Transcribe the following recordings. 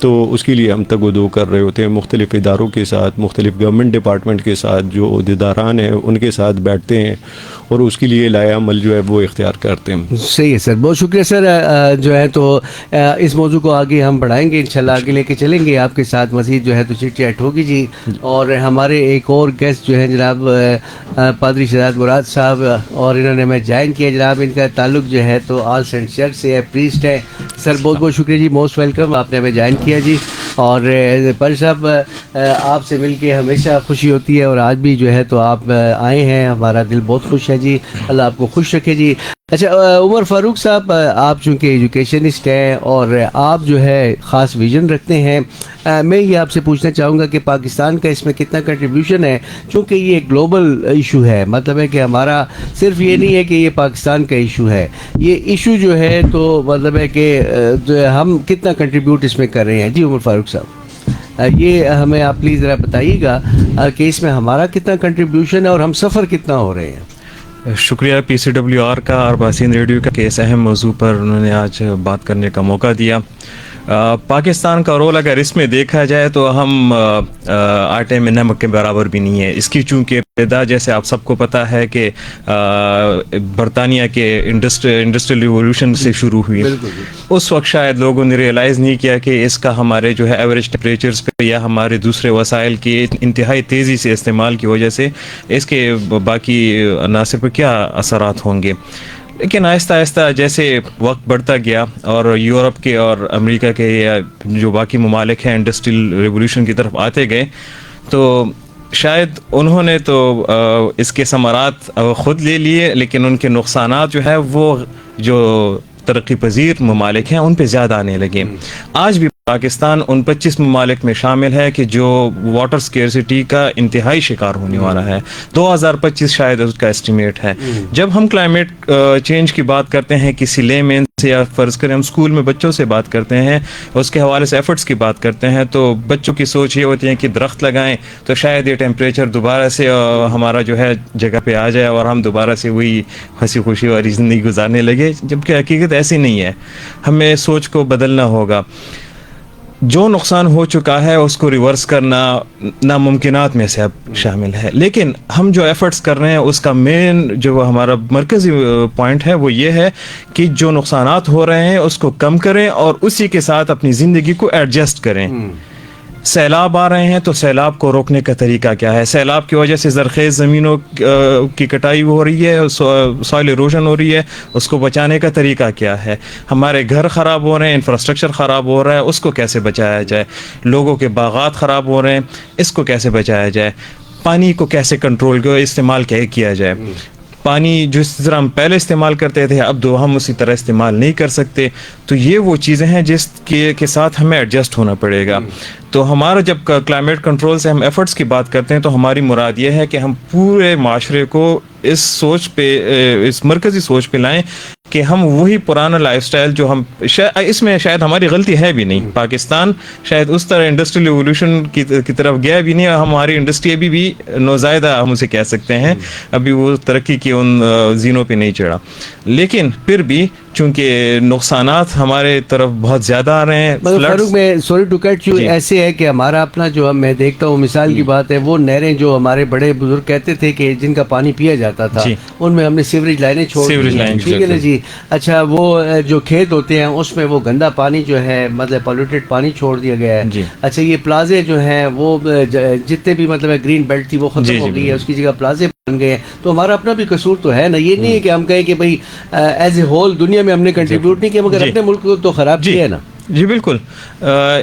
تو اس کے لیے ہم تگ و دو کر رہے ہوتے ہیں، مختلف اداروں کے ساتھ، مختلف گورنمنٹ ڈپارٹمنٹ کے ساتھ، جو عہدیداران ہیں ان کے ساتھ بیٹھتے ہیں اور اس کے لیے لائحہ عمل جو ہے وہ اختیار کرتے ہیں. صحیح ہے سر، بہت شکریہ سر. جو ہے تو اس موضوع کو آگے ہم بڑھائیں گے انشاءاللہ، آگے لے کے چلیں گے آپ کے ساتھ، مزید جو ہے تو چٹ چیٹ ہوگی جی. اور ہمارے ایک اور گیسٹ جو ہیں جناب پادری شہزاد مراد صاحب، اور انہوں نے ہمیں جوائن کیا جناب. ان کا تعلق جو ہے تو آل سینٹ چرچ سے ہے، پریسٹ ہے. سر بہت بہت شکریہ جی، موسٹ ویلکم، آپ نے ہمیں جوائن کیا جی. اور پادری صاحب آپ سے مل کے ہمیشہ خوشی ہوتی ہے، اور آج بھی جو ہے تو آپ آئے ہیں، ہمارا دل بہت خوش ہے جی. اللہ آپ کو خوش رکھے جی. اچھا عمر فاروق صاحب، آپ چونکہ ایجوکیشنسٹ ہیں اور آپ جو ہے خاص ویژن رکھتے ہیں، میں یہ آپ سے پوچھنا چاہوں گا کہ پاکستان کا اس میں کتنا کنٹریبیوشن ہے، چونکہ یہ گلوبل ایشو ہے. مطلب ہے کہ ہمارا صرف یہ نہیں ہے کہ یہ پاکستان کا ایشو ہے، یہ ایشو جو ہے تو مطلب ہے کہ ہم کتنا کنٹریبیوٹ اس میں کر رہے ہیں. جی عمر فاروق صاحب، یہ ہمیں آپ پلیز ذرا بتائیے گا کہ اس میں ہمارا کتنا کنٹریبیوشن ہے اور ہم سفر کتنا ہو رہے ہیں. شکریہ PCWR کا اور باسین ریڈیو کا کہ اس اہم موضوع پر انہوں نے آج بات کرنے کا موقع دیا. پاکستان کا رول اگر اس میں دیکھا جائے تو ہم آٹے میں نمک کے برابر بھی نہیں ہے. اس کی چونکہ ابتدا جیسے آپ سب کو پتہ ہے کہ برطانیہ کے انڈسٹریل ریولوشن سے شروع ہوئی. اس وقت شاید لوگوں نے ریئلائز نہیں کیا کہ اس کا ہمارے جو ہے ایوریج ٹیمپریچرز پہ یا ہمارے دوسرے وسائل کی انتہائی تیزی سے استعمال کی وجہ سے اس کے باقی عناصر پہ کیا اثرات ہوں گے. لیکن آہستہ آہستہ جیسے وقت بڑھتا گیا اور یورپ کے اور امریکہ کے یا جو باقی ممالک ہیں انڈسٹریل ریولوشن کی طرف آتے گئے، تو شاید انہوں نے تو اس کے ثمرات خود لے لیے، لیکن ان کے نقصانات جو ہے وہ جو ترقی پذیر ممالک ہیں ان پہ زیادہ آنے لگے. آج بھی پاکستان ان 25 ممالک میں شامل ہے کہ جو واٹر سکیرسٹی کا انتہائی شکار ہونے والا ہے. 2025 شاید اس کا اسٹیمیٹ ہے. جب ہم کلائمیٹ چینج کی بات کرتے ہیں کسی لے مین سے، یا فرض کریں ہم اسکول میں بچوں سے بات کرتے ہیں، اس کے حوالے سے ایفرٹس کی بات کرتے ہیں، تو بچوں کی سوچ یہ ہوتی ہے کہ درخت لگائیں تو شاید یہ ٹیمپریچر دوبارہ سے ہمارا جو ہے جگہ پہ آ جائے اور ہم دوبارہ سے وہی ہنسی خوشی والی زندگی گزارنے لگے، جبکہ حقیقت ایسی نہیں ہے. ہمیں سوچ کو بدلنا ہوگا. جو نقصان ہو چکا ہے اس کو ریورس کرنا ناممکنات میں سے اب شامل ہے، لیکن ہم جو ایفرٹس کر رہے ہیں اس کا مین جو ہمارا مرکزی پوائنٹ ہے وہ یہ ہے کہ جو نقصانات ہو رہے ہیں اس کو کم کریں اور اسی کے ساتھ اپنی زندگی کو ایڈجسٹ کریں. سیلاب آ رہے ہیں تو سیلاب کو روکنے کا طریقہ کیا ہے؟ سیلاب کی وجہ سے زرخیز زمینوں کی کٹائی ہو رہی ہے، سوائل ایروشن ہو رہی ہے، اس کو بچانے کا طریقہ کیا ہے؟ ہمارے گھر خراب ہو رہے ہیں، انفراسٹرکچر خراب ہو رہا ہے، اس کو کیسے بچایا جائے؟ لوگوں کے باغات خراب ہو رہے ہیں، اس کو کیسے بچایا جائے؟ پانی کو کیسے کنٹرول استعمال کیا جائے؟ پانی جو اس طرح ہم پہلے استعمال کرتے تھے اب ہم اسی طرح استعمال نہیں کر سکتے. تو یہ وہ چیزیں ہیں جس کے ساتھ ہمیں ایڈجسٹ ہونا پڑے گا. تو ہمارا جب کلائمیٹ کنٹرول سے ہم ایفرٹس کی بات کرتے ہیں تو ہماری مراد یہ ہے کہ ہم پورے معاشرے کو اس سوچ پہ، اس مرکزی سوچ پہ لائیں کہ ہم وہی پرانا لائف سٹائل جو ہم اس میں شاید ہماری غلطی ہے بھی نہیں. پاکستان شاید اس طرح انڈسٹریل ایوولوشن کی طرف گیا بھی نہیں، اور ہماری انڈسٹری ابھی بھی نوزائیدہ ہم اسے کہہ سکتے ہیں، ابھی وہ ترقی کی ان زینوں پہ نہیں چڑھا. لیکن پھر بھی چونکہ نقصانات ہمارے طرف بہت زیادہ آ رہے ہیں. فاروق میں سوری ٹو کٹ یو، ایسے ہے کہ ہمارا اپنا جو میں دیکھتا ہوں مثال کی بات ہے، وہ نہریں جو ہمارے بڑے بزرگ کہتے تھے کہ جن کا پانی پیا جاتا تھا ان میں ہم نے سیوریج لائنیں چھوڑ دی، ٹھیک ہے نا جی. اچھا وہ جو کھیت ہوتے ہیں اس میں وہ گندا پانی جو ہے مطلب پولیوٹیڈ پانی چھوڑ دیا گیا ہے. اچھا یہ پلازے جو ہیں وہ جتنے بھی مطلب گرین بیلٹ تھی وہ ختم ہو گئی ہے، اس کی جگہ پلازے بن گئے ہیں. تو ہمارا اپنا بھی قصور تو ہے نا، یہ نہیں ہے کہ ہم کہیں کہ بھائی ایز اے ہول دنیا میں ہم نے کنٹریبیوٹ نہیں کیا مگر اپنے ملک کو تو خراب کیا ہے نا. جی بالکل.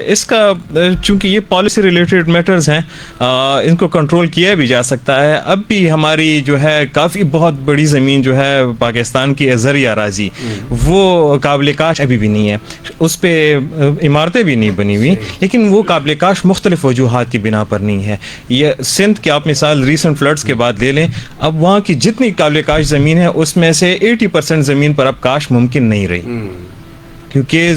اس کا چونکہ یہ پالیسی ریلیٹڈ میٹرز ہیں، ان کو کنٹرول کیا بھی جا سکتا ہے. اب بھی ہماری جو ہے کافی بہت بڑی زمین جو ہے پاکستان کی زرعی اراضی، وہ قابل کاشت ابھی بھی نہیں ہے، اس پہ عمارتیں بھی نہیں بنی ہوئی، لیکن وہ قابل کاشت مختلف وجوہات کی بنا پر نہیں ہے. یہ سندھ کی آپ مثال ریسنٹ فلڈز کے بعد لے لیں، اب وہاں کی جتنی قابل کاشت زمین ہے اس میں سے 80% زمین پر اب کاشت ممکن نہیں رہی، کیونکہ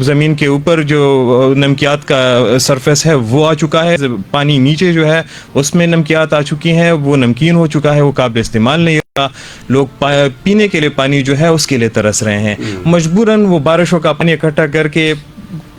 زمین کے اوپر جو نمکیات کا سرفیس ہے وہ آ چکا ہے، پانی نیچے جو ہے اس میں نمکیات آ چکی ہیں، وہ نمکین ہو چکا ہے، وہ قابل استعمال نہیں ہوگا. لوگ پینے کے لیے پانی جو ہے اس کے لیے ترس رہے ہیں، مجبوراً وہ بارشوں کا پانی اکٹھا کر کے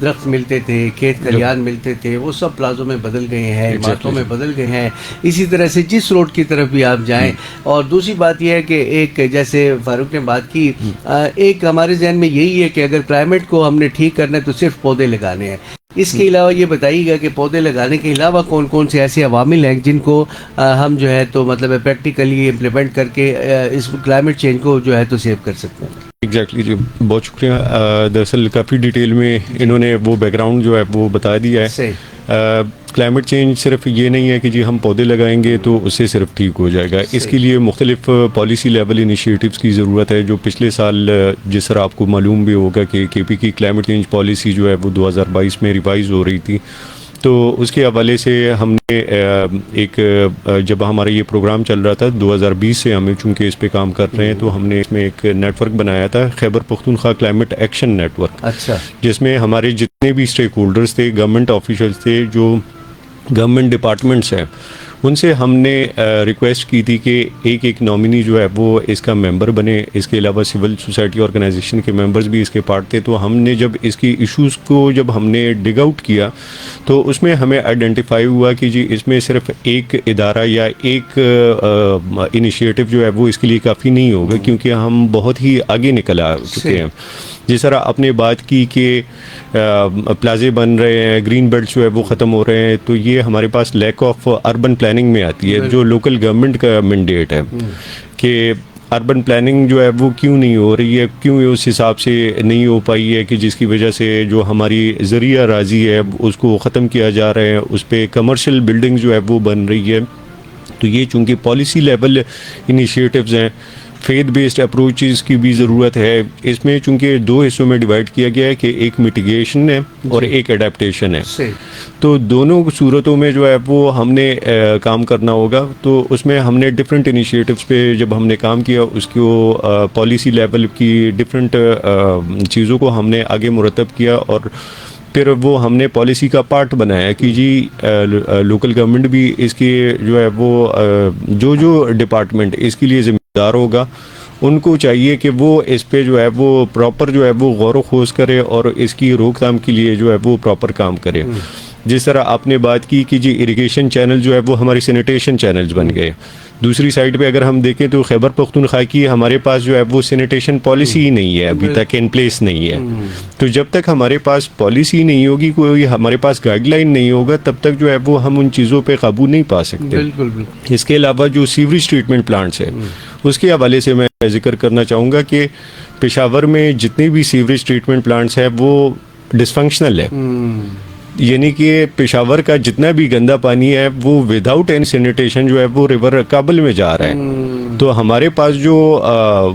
درخت ملتے تھے، کھیت کھلیان ملتے تھے، وہ سب پلازوں میں بدل گئے ہیں، عمارتوں میں بدل گئے ہیں. اسی طرح سے جس روڈ کی طرف بھی آپ جائیں. اور دوسری بات یہ ہے کہ ایک جیسے فاروق نے بات کی، ایک ہمارے ذہن میں یہی ہے کہ اگر کلائمیٹ کو ہم نے ٹھیک کرنا ہے تو صرف پودے لگانے ہیں. اس کے علاوہ یہ بتائیے گا کہ پودے لگانے کے علاوہ کون کون سے ایسے عوامل ہیں جن کو ہم جو ہے تو مطلب پریکٹیکلی امپلیمنٹ کر کے اس کلائمیٹ چینج کو جو ہے تو سیو کر سکتے ہیں. ایگزیکٹلی جی، بہت شکریہ. دراصل کافی ڈیٹیل میں انہوں نے وہ بیک گراؤنڈ جو ہے وہ بتا دیا ہے. صحیح. کلائمیٹ چینج صرف یہ نہیں ہے کہ جی ہم پودے لگائیں گے تو اس سے صرف ٹھیک ہو جائے گا. اس کے لیے مختلف پالیسی لیول انیشیٹوز کی ضرورت ہے. جو پچھلے سال جس طرح آپ کو معلوم بھی ہوگا کہ کے پی کی کلائمیٹ چینج پالیسی جو ہے وہ 2022 میں ریوائز ہو رہی تھی. تو اس کے حوالے سے ہم نے ایک جب ہمارا یہ پروگرام چل رہا تھا 2020 سے ہم چونکہ اس پہ کام کر رہے ہیں تو ہم نے اس میں ایک نیٹ ورک بنایا تھا، Khyber Pakhtunkhwa climate action network. اچھا. جس میں ہمارے جتنے بھی اسٹیک ہولڈرز تھے، گورنمنٹ آفیشلز تھے، جو گورنمنٹ ڈپارٹمنٹس ہیں، ان سے ہم نے ریکویسٹ کی تھی کہ ایک نامنی جو ہے وہ اس کا ممبر بنے. اس کے علاوہ سول سوسائٹی آرگنائزیشن کے ممبرز بھی اس کے پارٹ تھے. تو ہم نے جب اس کی ایشوز کو جب ہم نے ڈگ آؤٹ کیا تو اس میں ہمیں آئیڈینٹیفائی ہوا کہ جی اس میں صرف ایک ادارہ یا ایک انیشیٹو جو ہے وہ اس کے لیے کافی نہیں ہوگا، کیونکہ ہم بہت ہی آگے نکل آ چکے ہیں. جس طرح آپ نے بات کی کہ پلازے بن رہے ہیں، گرین بیلٹ جو ہے وہ ختم ہو رہے ہیں، تو یہ ہمارے پاس لیک آف اربن پلاننگ میں آتی ہے، جو لوکل گورنمنٹ کا مینڈیٹ ہے کہ اربن پلاننگ جو ہے وہ کیوں نہیں ہو رہی ہے، کیوں اس حساب سے نہیں ہو پائی ہے، کہ جس کی وجہ سے جو ہماری زرعی اراضی ہے اس کو ختم کیا جا رہا ہے، اس پہ کمرشل بلڈنگ جو ہے وہ بن رہی ہے. تو یہ چونکہ پالیسی لیول انیشیٹوز ہیں، فیتھ بیسڈ اپروچز کی بھی ضرورت ہے. اس میں چونکہ دو حصوں میں ڈیوائڈ کیا گیا ہے کہ ایک میٹیگیشن ہے اور ایک اڈیپٹیشن ہے. تو دونوں صورتوں میں جو ہے وہ ہم نے کام کرنا ہوگا. تو اس میں ہم نے ڈفرینٹ انیشیٹوز پہ جب ہم نے کام کیا، اس کو پالیسی لیول کی ڈفرینٹ چیزوں کو ہم نے آگے مرتب کیا، اور پھر وہ ہم نے پالیسی کا پارٹ بنایا کہ جی لوکل گورنمنٹ بھی اس کے جو ہے وہ جو ڈپارٹمنٹ اس کے لیے ذمہ دار ہوگا، ان کو چاہیے کہ وہ اس پہ جو ہے وہ پراپر جو ہے وہ غور و خوض کرے اور اس کی روک تھام کے لیے جو ہے وہ پراپر کام کرے. جس طرح آپ نے بات کی کہ جی اریگیشن چینل جو ہے وہ ہماری سینیٹیشن چینلز بن گئے. دوسری سائڈ پہ اگر ہم دیکھیں تو خیبر پختونخوا کی ہمارے پاس جو ہے وہ سینیٹیشن پالیسی ہی نہیں ہے، ابھی تک ان پلیس نہیں ہے. تو جب تک ہمارے پاس پالیسی نہیں ہوگی، کوئی ہمارے پاس گائیڈ لائن نہیں ہوگا، تب تک جو ہے وہ ہم ان چیزوں پہ قابو نہیں پا سکتے. اس کے علاوہ جو سیوریج ٹریٹمنٹ پلانٹس ہیں، اس کے حوالے سے میں ذکر کرنا چاہوں گا کہ پشاور میں جتنے بھی سیوریج ٹریٹمنٹ پلانٹس ہیں وہ ڈسفنکشنل ہے. یعنی کہ پشاور کا جتنا بھی گندا پانی ہے وہ وداؤٹ اینی سینیٹیشن جو ہے وہ ریور کابل میں جا رہا ہے. تو ہمارے پاس جو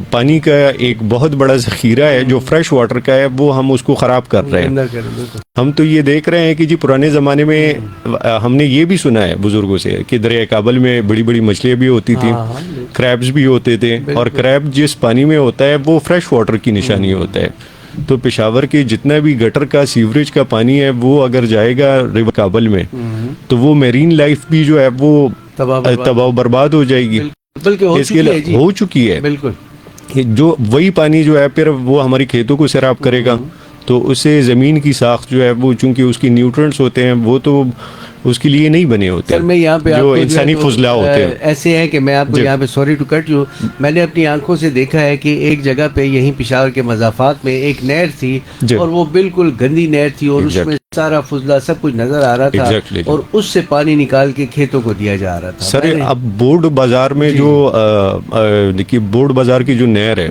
پانی کا ایک بہت بڑا ذخیرہ ہے جو فریش واٹر کا ہے، وہ ہم اس کو خراب کر رہے ہیں. ہم تو یہ دیکھ رہے ہیں کہ جی پرانے زمانے میں ہم نے یہ بھی سنا ہے بزرگوں سے کہ دریائے کابل میں بڑی بڑی مچھلیاں بھی ہوتی تھیں، کریبز بھی ہوتے تھے، اور کریب جس پانی میں ہوتا ہے وہ فریش واٹر کی نشانی ہوتا ہے. تو پشاور کے جتنا بھی گٹر کا سیوریج کا پانی ہے وہ اگر جائے گا ریور کابل میں تو وہ میرین لائف بھی جو ہے وہ تباہ و برباد ہو جائے گی. اس کے لیے ہو چکی ہے. جو وہی پانی جو ہے پھر وہ ہماری کھیتوں کو سیراب کرے گا، تو اس سے زمین کی ساخت جو ہے وہ چونکہ اس کی نیوٹرنٹس ہوتے ہیں وہ تو اس کے لیے نہیں بنے ہوتے، میں یہاں پہ جو انسانی فضلہ ہوتے ہیں. ایسے ہے کہ میں آپ کو یہاں پہ سوری ٹو کٹ یو، میں نے اپنی آنکھوں سے دیکھا ہے کہ ایک جگہ پہ یہیں پشاور کے مضافات میں ایک نہر تھی، اور وہ بالکل گندی نہر تھی، اور اس میں سارا فضلہ سب کچھ نظر آ رہا تھا، اور اس سے پانی نکال کے کھیتوں کو دیا جا رہا تھا. سر اب بورڈ بازار میں جو دیکھیے بورڈ بازار کی جو نہر ہے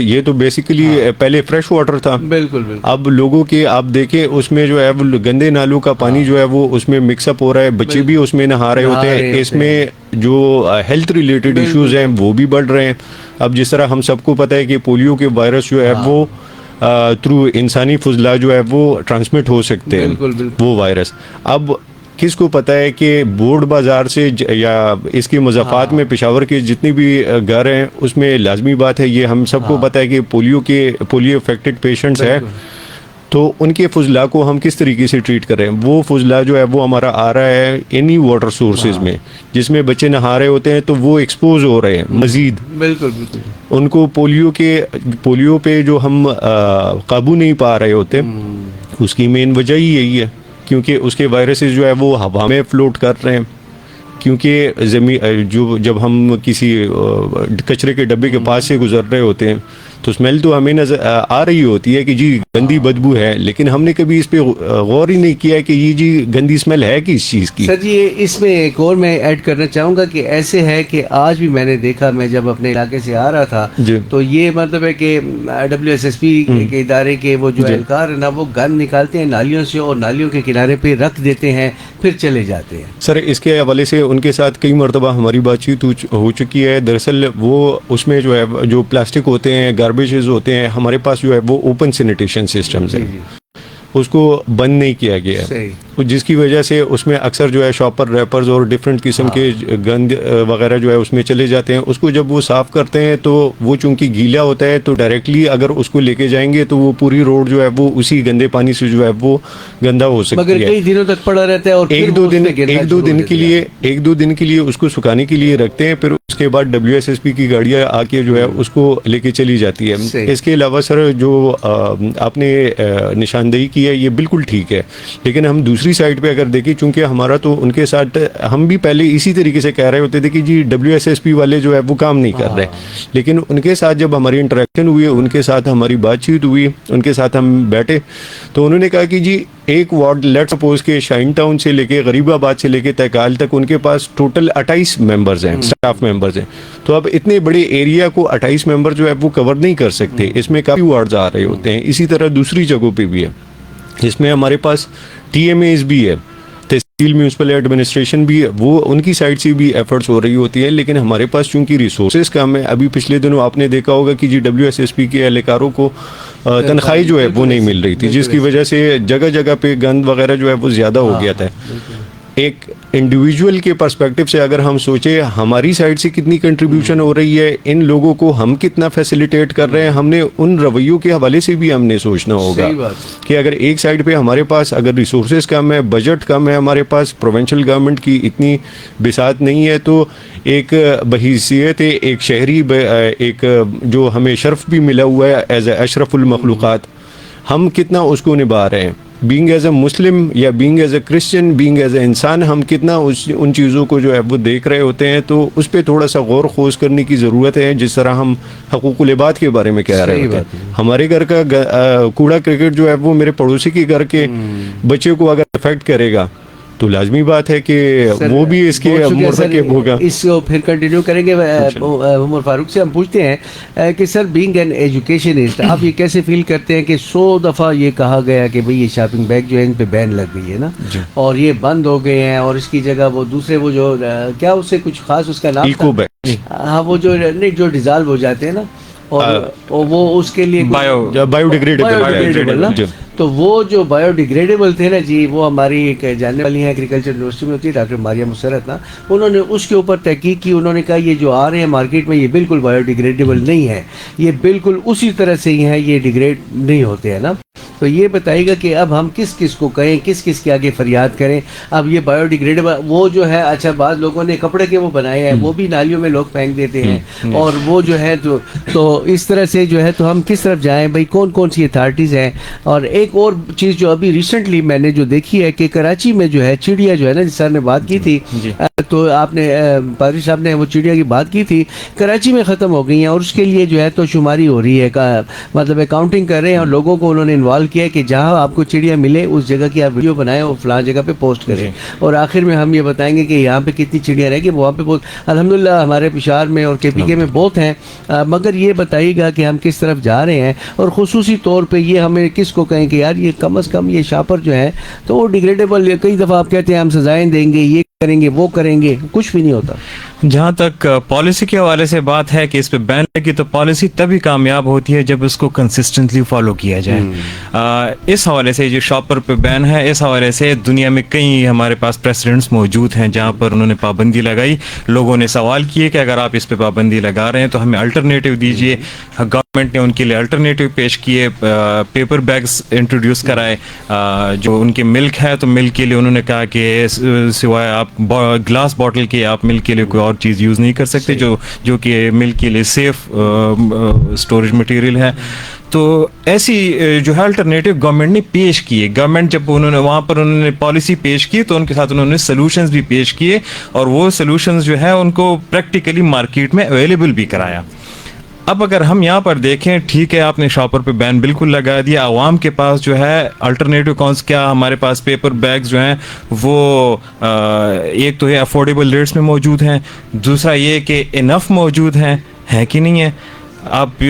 یہ تو بیسیکلی پہلے فریش واٹر تھا. بالکل. اب لوگوں کے آپ دیکھیں اس میں جو ہے گندے نالوں کا پانی جو ہے وہ اس میں مکس اپ ہو رہا ہے، بچے بھی اس میں نہا رہے ہوتے ہیں. اس میں جو ہیلتھ ریلیٹڈ ایشوز ہیں وہ بھی بڑھ رہے ہیں. اب جس طرح ہم سب کو پتہ ہے کہ پولیو کے وائرس جو ہے وہ تھرو انسانی فضلہ جو ہے وہ ٹرانسمٹ ہو سکتے ہیں وہ وائرس. اب کس کو پتہ ہے کہ بورڈ بازار سے یا اس کے مضافات میں پشاور کے جتنی بھی گھر ہیں اس میں لازمی بات ہے، یہ ہم سب کو پتہ ہے کہ پولیو افیکٹڈ پیشنٹس ہیں، تو ان کے فضلہ کو ہم کس طریقے سے ٹریٹ کر رہے ہیں. وہ فضلہ جو ہے وہ ہمارا آ رہا ہے اینی واٹر سورسز میں جس میں بچے نہا رہے ہوتے ہیں، تو وہ ایکسپوز ہو رہے ہیں مزید. بالکل. ان کو پولیو پہ جو ہم قابو نہیں پا رہے ہوتے اس کی مین وجہ ہی یہی ہے کیونکہ اس کے وائرسز جو ہے وہ ہوا میں فلوٹ کر رہے ہیں، کیونکہ جب ہم کسی کچرے کے ڈبے کے پاس سے گزر رہے ہوتے ہیں تو اسمیل تو ہمیں نظر آ رہی ہوتی ہے کہ جی گندی بدبو ہے، لیکن ہم نے کبھی اس پہ غور ہی نہیں کیا کہ یہ جی گندی اسمیل ہے کس چیز کی. سر جی اس میں ایک اور میں ایڈ کرنا چاہوں گا کہ ایسے ہے کہ آج بھی میں نے دیکھا، میں جب اپنے علاقے سے آ رہا تھا تو یہ مطلب ہے کہ WSSP کے ادارے کے وہ جو اہلکار ہیں نا وہ گند نکالتے ہیں نالیوں سے اور نالیوں کے کنارے پہ رکھ دیتے ہیں پھر چلے جاتے ہیں. سر اس کے حوالے سے ان کے ساتھ کئی مرتبہ ہماری بات چیت ہو چکی ہے. دراصل وہ اس میں جو ہے جو پلاسٹک ہوتے ہیں، گاربیجز ہوتے ہیں، ہمارے پاس جو ہے وہ اوپن سینیٹیشن سسٹمز ہیں، اس کو بند نہیں کیا گیا ہے، جس کی وجہ سے اس میں اکثر جو ہے شاپر ریپرز اور ڈفرینٹ قسم کے گند وغیرہ جو ہے اس میں چلے جاتے ہیں. اس کو جب وہ صاف کرتے ہیں تو وہ چونکہ گیلا ہوتا ہے تو ڈائریکٹلی اگر اس کو لے کے جائیں گے تو وہ پوری روڈ جو ہے وہ اسی گندے پانی سے جو ہے وہ گندا ہو سکتی ہے. مگر کئی دنوں تک پڑا رہتا ہے اور ایک دو دن کے لیے اس کو سکھانے کے لیے رکھتے ہیں، پھر اس کے بعد WSSP کی گاڑیاں آ کے جو ہے اس کو لے کے چلی جاتی ہے. اس کے علاوہ سر جو آپ نے نشاندہی کی ہے یہ بالکل ٹھیک ہے، لیکن ہم دوسری سائڈ پہ اگر دیکھیں، چونکہ ہمارا تو ان کے ساتھ ہم بھی پہلے اسی طریقے سے کہہ رہے ہوتے تھے کہ جی WSSP والے جو ہے وہ کام نہیں کر رہے، لیکن ان کے ساتھ جب ہماری انٹریکشن ہوئی، ان کے ساتھ ہماری بات چیت ہوئی، ان کے ساتھ ہم بیٹھے تو انہوں نے کہا کہ جی ایک وارڈ لیٹ سپوز کے شائن ٹاؤن سے لے کے غریب آباد سے لے کے تہکال تک ان کے پاس ٹوٹل 28 ممبرز ہیں، اسٹاف ممبرز ہیں. تو اب اتنے بڑے ایریا کو 28 ممبر جو ہے وہ کور نہیں کر سکتے، اس میں کافی وارڈز آ رہے ہوتے ہیں. اسی طرح دوسری جگہوں پہ بھی ہے، اس میں ہمارے پاس TMAs بھی ہے، تحصیل میونسپل ایڈمنسٹریشن بھی ہے، وہ ان کی سائڈ سے بھی ایفرٹس ہو رہی ہوتی ہے، لیکن ہمارے پاس چونکہ ریسورسز کم ہے. ابھی پچھلے دنوں آپ نے دیکھا ہوگا کہ جی WSSP کے اہلکاروں کو تنخواہیں جو ہے وہ نہیں مل رہی تھی، جس کی وجہ سے جگہ جگہ پہ گند وغیرہ جو ہے وہ زیادہ ہو گیا تھا. ایک انڈیویجول کے پرسپیکٹو سے اگر ہم سوچیں ہماری سائڈ سے کتنی کنٹریبیوشن ہو رہی ہے، ان لوگوں کو ہم کتنا فیسیلیٹیٹ کر رہے ہیں، ہم نے ان رویوں کے حوالے سے بھی ہم نے سوچنا ہوگا کہ اگر ایک سائڈ پہ ہمارے پاس اگر ریسورسز کم ہے، بجٹ کم ہے، ہمارے پاس پروونشل گورنمنٹ کی اتنی بساط نہیں ہے، تو ایک بحیثیت ایک شہری ایک جو ہمیں شرف بھی ملا ہوا ہے ایز اے اشرف المخلوقات، ہم کتنا اس کو نبھا رہے ہیں. بینگ ایز اے مسلم یا being as a Christian, being as a انسان، ہم کتنا ان چیزوں کو جو ہے وہ دیکھ رہے ہوتے ہیں. تو اس پہ تھوڑا سا غور خوض کرنے کی ضرورت ہے. جس طرح ہم حقوق العباد کے بارے میں کہہ رہے ہوتے ہیں، ہمارے گھر کا کوڑا کرکٹ جو ہے وہ میرے پڑوسی کے گھر کے بچے کو اگر افیکٹ کرے گا تو لازمی بات ہے کہ وہ بھی اس کے مرتکب ہوگا. اس کو پھر کنٹینیو کریں گے. عمر فاروق سے ہم پوچھتے ہیں کہ سر بینگ این ایجوکیشنسٹ آپ یہ کیسے فیل کرتے ہیں کہ 100 دفعہ یہ کہا گیا کہ بھئی یہ شاپنگ بیگ جو ہے ان پہ بین لگ گئی ہے نا، اور یہ بند ہو گئے ہیں اور اس کی جگہ وہ دوسرے وہ جو کیا اس سے کچھ خاص اس کا نام ایکو بیگ، ہاں وہ جو ڈیزالو ہو جاتے ہیں نا، اور وہ اس کے لیے بایو ڈیگریڈیبل نا، تو وہ جو بایو ڈیگریڈیبل تھے نا جی، وہ ہماری ایک جاننے والی ہیں ایگریکلچر یونیورسٹی میں ہوتی ہے ڈاکٹر ماریہ مسرت نا، انہوں نے اس کے اوپر تحقیق کی. انہوں نے کہا یہ جو آ رہے ہیں مارکیٹ میں یہ بالکل بایو ڈیگریڈیبل نہیں ہے، یہ بالکل اسی طرح سے ہی ہیں، یہ ڈیگریڈ نہیں ہوتے ہیں نا. تو یہ بتائیے گا کہ اب ہم کس کس کو کہیں، کس کس کے آگے فریاد کریں. اب یہ بایو ڈیگریڈیبل وہ جو ہے، اچھا بعض لوگوں نے کپڑے کے وہ بنائے ہیں، وہ بھی نالیوں میں لوگ پھینک دیتے ہیں، اور وہ جو ہے تو اس طرح سے جو ہے تو ہم کس طرف جائیں بھائی، کون کون سی اتھارٹیز ہیں. اور ایک اور چیز جو ابھی ریسنٹلی میں نے جو دیکھی ہے کہ کراچی میں جو ہے چڑیا جو ہے نا، جس سر نے بات کی تھی، تو آپ نے پادری صاحب نے وہ چڑیا کی بات کی تھی، کراچی میں ختم ہو گئی ہیں، اور اس کے لیے جو ہے تو شماری ہو رہی ہے، مطلب کاؤنٹنگ کر رہے ہیں، اور لوگوں کو انہوں نے انوالو کیا ہے کہ جہاں آپ کو چڑیا ملے اس جگہ کی آپ ویڈیو بنائیں اور فلاں جگہ پہ پوسٹ کریں، اور آخر میں ہم یہ بتائیں گے کہ یہاں پہ کتنی چڑیا رہ گی، وہاں پہ بہت الحمدللہ ہمارے پشاور میں اور KPK میں بہت ہیں. مگر یہ بتائیے گا کہ ہم کس طرف جا رہے ہیں، اور خصوصی طور پہ یہ ہمیں کس کو کہیں کہ یار یہ کم از کم یہ شاپر جو ہے تو وہ ڈیگریڈیبل، کئی دفعہ آپ کہتے ہیں ہم سزائیں دیں گے، یہ کریں گے وہ کریں گے، کچھ بھی نہیں ہوتا. جہاں تک پالیسی کے حوالے سے بات ہے کہ اس پہ بین لگی، تو پالیسی تبھی کامیاب ہوتی ہے جب اس کو کنسسٹنٹلی فالو کیا جائے. اس حوالے سے جو شاپر پہ بین ہے، اس حوالے سے دنیا میں کئی ہمارے پاس پریسیڈنٹس موجود ہیں جہاں پر انہوں نے پابندی لگائی. لوگوں نے سوال کیے کہ اگر آپ اس پہ پابندی لگا رہے ہیں تو ہمیں الٹرنیٹیو دیجیے. گورنمنٹ نے ان کے لیے الٹرنیٹیو پیش کیے، پیپر بیگز انٹروڈیوس کرائے. جو ان کے ملک ہے تو ملک کے لیے انہوں نے کہا کہ سوائے آپ گلاس باٹل کے آپ ملک کے لیے کوئی اور چیز یوز نہیں کر سکتے جو کہ ملک کے لیے سیف اسٹوریج مٹیریل ہے. تو ایسی جو ہے الٹرنیٹیو گورنمنٹ نے پیش کیے. گورنمنٹ جب وہاں پر انہوں نے پالیسی پیش کی تو ان کے ساتھ انہوں نے سلوشنز بھی پیش کیے, اور وہ سلوشنز جو ہے ان کو پریکٹیکلی مارکیٹ میں اویلیبل بھی کرایا. اب اگر ہم یہاں پر دیکھیں, ٹھیک ہے آپ نے شاپر پہ بین بالکل لگا دیا, عوام کے پاس جو ہے الٹرنیٹیو کونس کیا, ہمارے پاس پیپر بیگز جو ہیں وہ ایک تو یہ افورڈیبل ریٹس میں موجود ہیں, دوسرا یہ کہ انف موجود ہیں کہ نہیں ہے. آپ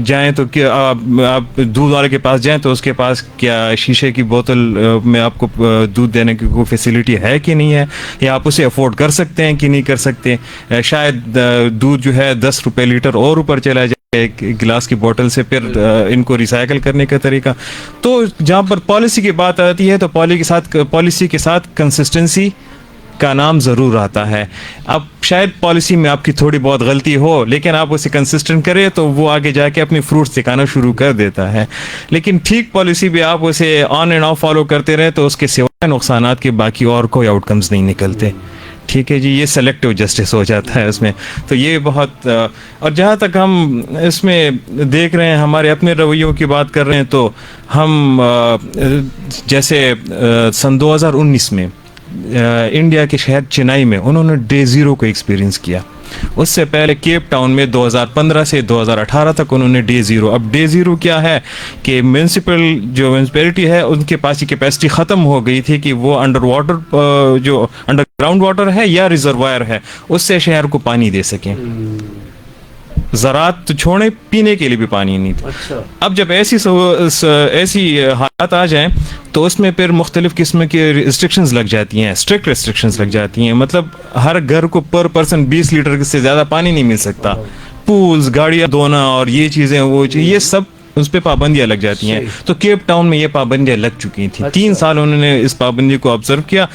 جائیں تو آپ دودھ والے کے پاس جائیں تو اس کے پاس کیا شیشے کی بوتل میں آپ کو دودھ دینے کی کوئی فیسلٹی ہے کہ نہیں ہے, یا آپ اسے افورڈ کر سکتے ہیں کہ نہیں کر سکتے. شاید دودھ جو ہے 10 روپے لیٹر اور اوپر چلا جائے ایک گلاس کی بوٹل سے, پھر ان کو ریسائیکل کرنے کا طریقہ. تو جہاں پر پالیسی کی بات آتی ہے تو پالیسی کے ساتھ کنسسٹنسی کا نام ضرور آتا ہے. اب شاید پالیسی میں آپ کی تھوڑی بہت غلطی ہو, لیکن آپ اسے کنسسٹنٹ کریں تو وہ آگے جا کے اپنی فروٹس دکھانا شروع کر دیتا ہے. لیکن ٹھیک پالیسی بھی آپ اسے آن اینڈ آف فالو کرتے رہیں تو اس کے سوائے نقصانات کے باقی اور کوئی آؤٹ کمز نہیں نکلتے. ٹھیک ہے جی, یہ سلیکٹیو جسٹس ہو جاتا ہے اس میں. تو یہ بہت, اور جہاں تک ہم اس میں دیکھ رہے ہیں ہمارے اپنے رویوں کی بات کر رہے ہیں تو ہم جیسے سن 2019 میں انڈیا کے شہر چنئی میں انہوں نے ڈے زیرو کو ایکسپیرینس کیا. اس سے پہلے کیپ ٹاؤن میں 2015 سے 2018 تک انہوں نے ڈے زیرو. اب ڈے زیرو کیا ہے کہ میونسپلٹی ہے ان کے پاس یہ کیپیسٹی ختم ہو گئی تھی کہ وہ انڈر واٹر جو انڈر گراؤنڈ واٹر ہے یا ریزروائر ہے اس سے شہر کو پانی دے سکیں. زراعت تو چھوڑیں, پینے کے لیے بھی پانی نہیں تھا. اب جب ایسی حالات آ جائیں تو اس میں پھر مختلف قسم کی ریسٹرکشنز لگ جاتی ہیں, اسٹرکٹ ریسٹرکشنز لگ جاتی ہیں. مطلب ہر گھر کو پر پرسن 20 لیٹر سے زیادہ پانی نہیں مل سکتا. پولز, گاڑیاں دھونا اور یہ چیزیں وہ یہ سب اس پہ پابندیاں لگ جاتی ہیں. تو کیپ ٹاؤن میں یہ پابندیاں لگ چکی تھیں. 3 سال انہوں نے اس پابندی کو آبزرو کیا.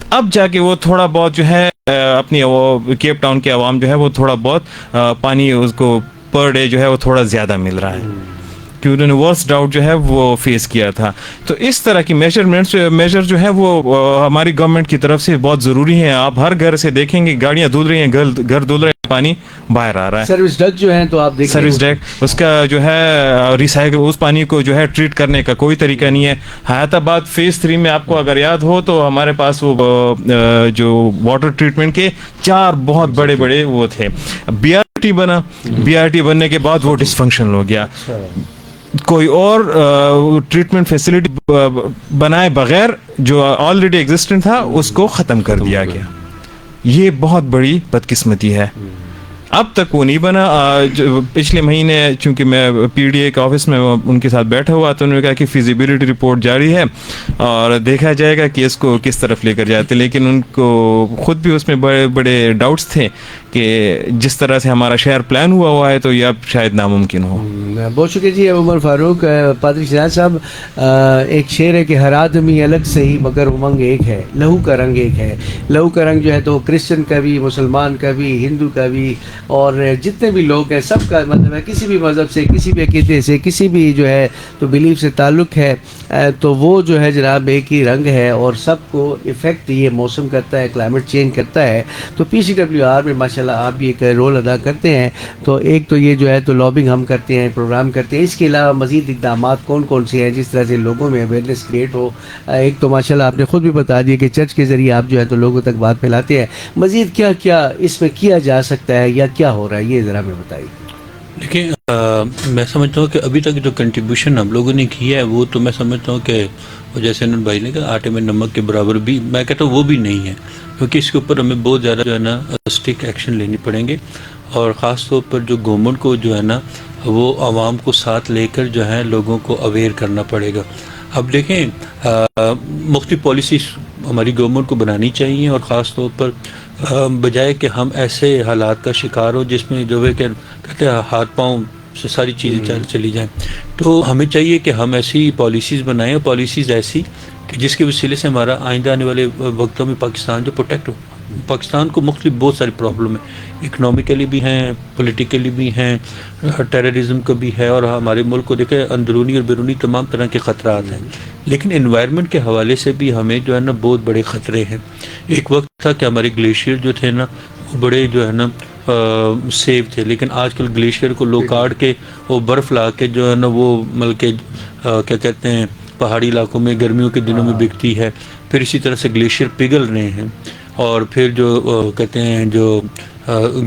اب جا کے وہ تھوڑا بہت جو ہے اپنی وہ کیپ ٹاؤن کے عوام جو ہے وہ تھوڑا بہت پانی اس کو پر ڈے جو ہے وہ تھوڑا زیادہ مل رہا ہے, کہ انہوں نے ورسٹ ڈراؤٹ جو ہے وہ فیس کیا تھا. تو اس طرح کی میجر جو ہے وہ ہماری گورنمنٹ کی طرف سے بہت ضروری ہیں. آپ ہر گھر سے دیکھیں گے گاڑیاں دھل رہی ہیں, گھر دھل رہے ہیں, پانی باہر آ رہا ہے. سروس ڈک جو ہیں تو آپ دیکھیں سروس ڈک, اس کا جو ہے ریسائیکل, اس پانی کو جو ہے ٹریٹ کرنے کا کوئی طریقہ نہیں ہے. حیات آباد فیز 3 میں آپ کو اگر یاد ہو تو ہمارے پاس وہ جو واٹر ٹریٹمنٹ کے 4 بہت بڑے بڑے وہ تھے. BRT بنا, BRT بننے کے بعد وہ ڈس فنکشنل ہو گیا. کوئی اور ٹریٹمنٹ فیسلٹی بنائے بغیر جو آلریڈی ایگزسٹنٹ تھا اس کو ختم کر دیا گیا. یہ بہت بڑی بدقسمتی ہے. اب تک وہ نہیں بنا. پچھلے مہینے چونکہ میں PDA کے آفس میں ان کے ساتھ بیٹھا ہوا تو انہوں نے کہا کہ فیزیبلٹی رپورٹ جاری ہے اور دیکھا جائے گا کہ اس کو کس طرف لے کر جاتے. لیکن ان کو خود بھی اس میں بڑے بڑے ڈاؤٹس تھے کہ جس طرح سے ہمارا شہر پلان ہوا ہے تو یہ اب شاید ناممکن ہو. بہت شکریہ جی عمر فاروق. پادری شہزاد صاحب, ایک شعر ہے کہ ہر آدمی الگ صحیح مگر امنگ ایک ہے, لہو کا رنگ ایک ہے. لہو کا رنگ جو ہے تو کرسچن کا بھی, مسلمان کا بھی, ہندو کا بھی, اور جتنے بھی لوگ ہیں سب کا مطلب ہے کسی بھی مذہب سے, کسی بھی عقیدے سے, کسی بھی جو ہے تو بلیف سے تعلق ہے تو وہ جو ہے جناب ایک ہی رنگ ہے اور سب کو افیکٹ یہ موسم کرتا ہے, کلائمیٹ چینج کرتا ہے. تو PCWR میں ماشاءاللہ آپ بھی ایک رول ادا کرتے ہیں. تو ایک تو یہ جو ہے تو لابنگ ہم کرتے ہیں, پروگرام کرتے ہیں. اس کے علاوہ مزید اقدامات کون کون سے ہیں جس طرح سے لوگوں میں اویئرنیس کریٹ ہو؟ ایک تو ماشاءاللہ آپ نے خود بھی بتا دیا کہ چرچ کے ذریعے آپ جو ہے تو لوگوں تک بات پھیلاتے ہیں. مزید کیا کیا اس میں کیا جا سکتا ہے یا کیا ہو رہا ہے یہ ذرا ہمیں بتائیے. دیکھیں, میں سمجھتا ہوں کہ ابھی تک جو کنٹریبیوشن ہم لوگوں نے کیا ہے وہ تو میں سمجھتا ہوں کہ جیسے انہوں بھائی نے کہا آٹے میں نمک کے برابر بھی, میں کہتا ہوں وہ بھی نہیں ہے, کیونکہ اس کے اوپر ہمیں بہت زیادہ جو ہے نا اسٹرکٹ ایکشن لینی پڑیں گے. اور خاص طور پر جو گورنمنٹ کو جو ہے نا وہ عوام کو ساتھ لے کر جو ہے لوگوں کو اویئر کرنا پڑے گا. اب دیکھیں, مختلف پالیسیز ہماری گورنمنٹ کو بنانی چاہیے, اور خاص طور پر بجائے کہ ہم ایسے حالات کا شکار ہو جس میں جو ہے کہ کہتے ہیں ہاتھ پاؤں سے ساری چیزیں چلی جائیں. تو ہمیں چاہیے کہ ہم ایسی پالیسیز بنائیں, اور پالیسیز ایسی کہ جس کے وسیلے سے ہمارا آئندہ آنے والے وقتوں میں پاکستان جو پروٹیکٹ ہو. پاکستان کو مختلف بہت ساری پرابلم ہیں, اکنامکلی بھی ہیں, پولیٹیکلی بھی ہیں, ٹیررزم کا بھی ہے, اور ہمارے ملک کو دیکھیں اندرونی اور بیرونی تمام طرح کے خطرات ہیں. لیکن انوائرمنٹ کے حوالے سے بھی ہمیں جو ہے نا بہت بڑے خطرے ہیں. ایک وقت تھا کہ ہمارے گلیشیئر جو تھے نا وہ بڑے جو ہے نا سیف تھے، لیکن آج کل گلیشیئر کو لوگ کاٹ کے وہ برف لا کے جو ہے نا وہ مطلب کہ کیا کہتے ہیں پہاڑی علاقوں میں گرمیوں کے دنوں میں بکتی ہے، پھر اسی طرح سے گلیشیئر پگھل رہے ہیں، اور پھر جو کہتے ہیں جو